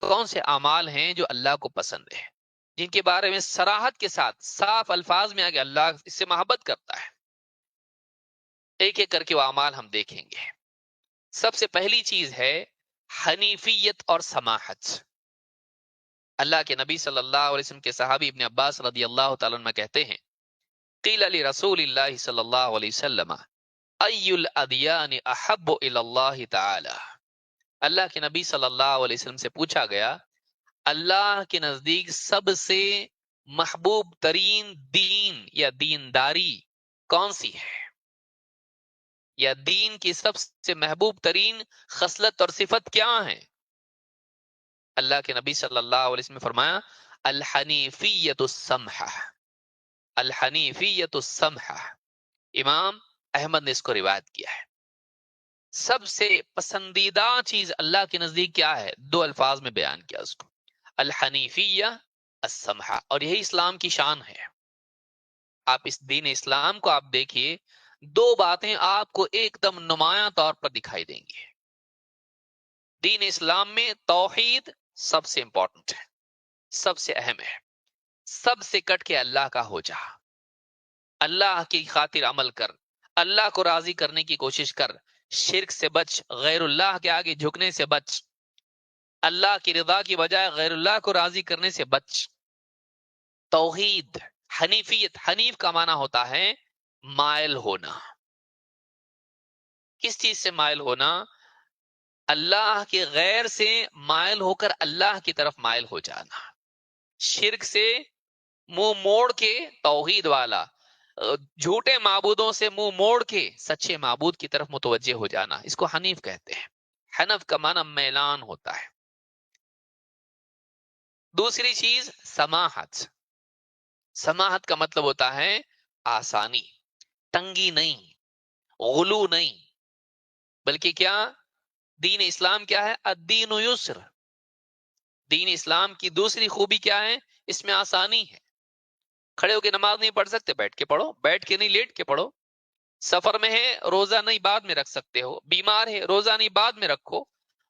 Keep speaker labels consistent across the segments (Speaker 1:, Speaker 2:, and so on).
Speaker 1: کون سے اعمال ہیں جو اللہ کو پسند ہے، جن کے بارے میں صراحت کے ساتھ صاف الفاظ میں آگے اللہ اس سے محبت کرتا ہے. ایک ایک کر کے وہ اعمال ہم دیکھیں گے. سب سے پہلی چیز ہے حنیفیت اور سماحت. اللہ کے نبی صلی اللہ علیہ وسلم کے صحابی ابن عباس رضی اللہ تعالیٰ عنہ کہتے ہیں قیل لرسول اللہ صلی اللہ علیہ وسلم ای الادیان احب الی اللہ تعالی. اللہ کے نبی صلی اللہ علیہ وسلم سے پوچھا گیا اللہ کے نزدیک سب سے محبوب ترین دین یا دینداری کون سی ہے، یا دین کی سب سے محبوب ترین خصلت اور صفت کیا ہے؟ اللہ کے نبی صلی اللہ علیہ وسلم نے فرمایا الحنیفیت السمحہ. الحنیفیت السمحہ. امام احمد نے اس کو روایت کیا ہے. سب سے پسندیدہ چیز اللہ کے نزدیک کیا ہے؟ دو الفاظ میں بیان کیا اس کو، الحنیفیہ السمحہ. اور یہی اسلام کی شان ہے. آپ اس دین اسلام کو آپ دیکھیے، دو باتیں آپ کو ایک دم نمایاں طور پر دکھائی دیں گی. دین اسلام میں توحید سب سے امپورٹنٹ ہے، سب سے اہم ہے. سب سے کٹ کے اللہ کا ہو جا، اللہ کی خاطر عمل کر، اللہ کو راضی کرنے کی کوشش کر، شرک سے بچ، غیر اللہ کے آگے جھکنے سے بچ، اللہ کی رضا کی بجائے غیر اللہ کو راضی کرنے سے بچ. توحید، حنیفیت. حنیف کا معنی ہوتا ہے مائل ہونا. کس چیز سے مائل ہونا؟ اللہ کے غیر سے مائل ہو کر اللہ کی طرف مائل ہو جانا. شرک سے منہ موڑ کے توحید والا، جھوٹے معبودوں سے منہ موڑ کے سچے معبود کی طرف متوجہ ہو جانا، اس کو حنیف کہتے ہیں. حنف کا معنی میلان ہوتا ہے. دوسری چیز سماحت. سماحت کا مطلب ہوتا ہے آسانی، تنگی نہیں، غلو نہیں، بلکہ کیا؟ دین اسلام کیا ہے؟ الدین یسر. دین اسلام کی دوسری خوبی کیا ہے؟ اس میں آسانی ہے. کھڑے ہو کے نماز نہیں پڑھ سکتے، بیٹھ کے پڑھو. بیٹھ کے نہیں، لیٹ کے پڑھو. سفر میں ہے، روزہ نہیں بعد میں رکھ سکتے ہو. بیمار ہے، روزہ نہیں بعد میں رکھو.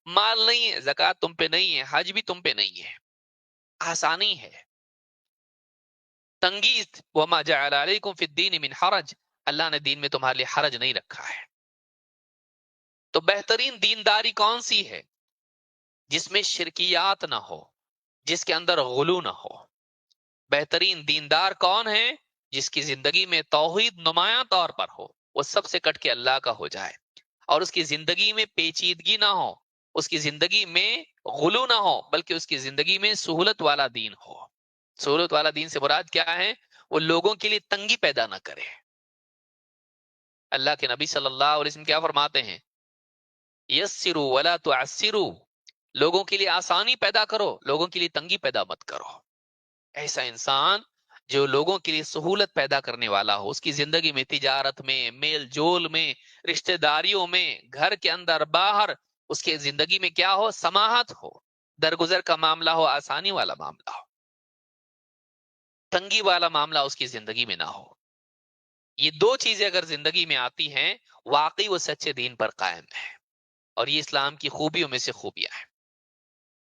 Speaker 1: مال نہیں ہے، زکوٰۃ تم پہ نہیں ہے، حج بھی تم پہ نہیں ہے. آسانی ہے. تنگی وما جعل علیکم فی الدین من حرج. اللہ نے دین میں تمہارے لیے حرج نہیں رکھا ہے. تو بہترین دینداری کون سی ہے؟ جس میں شرکیات نہ ہو، جس کے اندر غلو نہ ہو. بہترین دیندار کون ہے؟ جس کی زندگی میں توحید نمایاں طور پر ہو، وہ سب سے کٹ کے اللہ کا ہو جائے، اور اس کی زندگی میں پیچیدگی نہ ہو، اس کی زندگی میں غلو نہ ہو، بلکہ اس کی زندگی میں سہولت والا دین ہو. سہولت والا دین سے مراد کیا ہے؟ وہ لوگوں کے لیے تنگی پیدا نہ کرے. اللہ کے نبی صلی اللہ علیہ وسلم کیا فرماتے ہیں؟ یسروا ولا تعسروا. لوگوں کے لیے آسانی پیدا کرو، لوگوں کے لیے تنگی پیدا مت کرو. ایسا انسان جو لوگوں کے لیے سہولت پیدا کرنے والا ہو، اس کی زندگی میں، تجارت میں، میل جول میں، رشتہ داریوں میں، گھر کے اندر باہر، اس کے زندگی میں کیا ہو؟ سماحت ہو. درگزر کا معاملہ ہو، آسانی والا معاملہ ہو، تنگی والا معاملہ اس کی زندگی میں نہ ہو. یہ دو چیزیں اگر زندگی میں آتی ہیں، واقعی وہ سچے دین پر قائم ہے. اور یہ اسلام کی خوبیوں میں سے خوبیاں ہیں.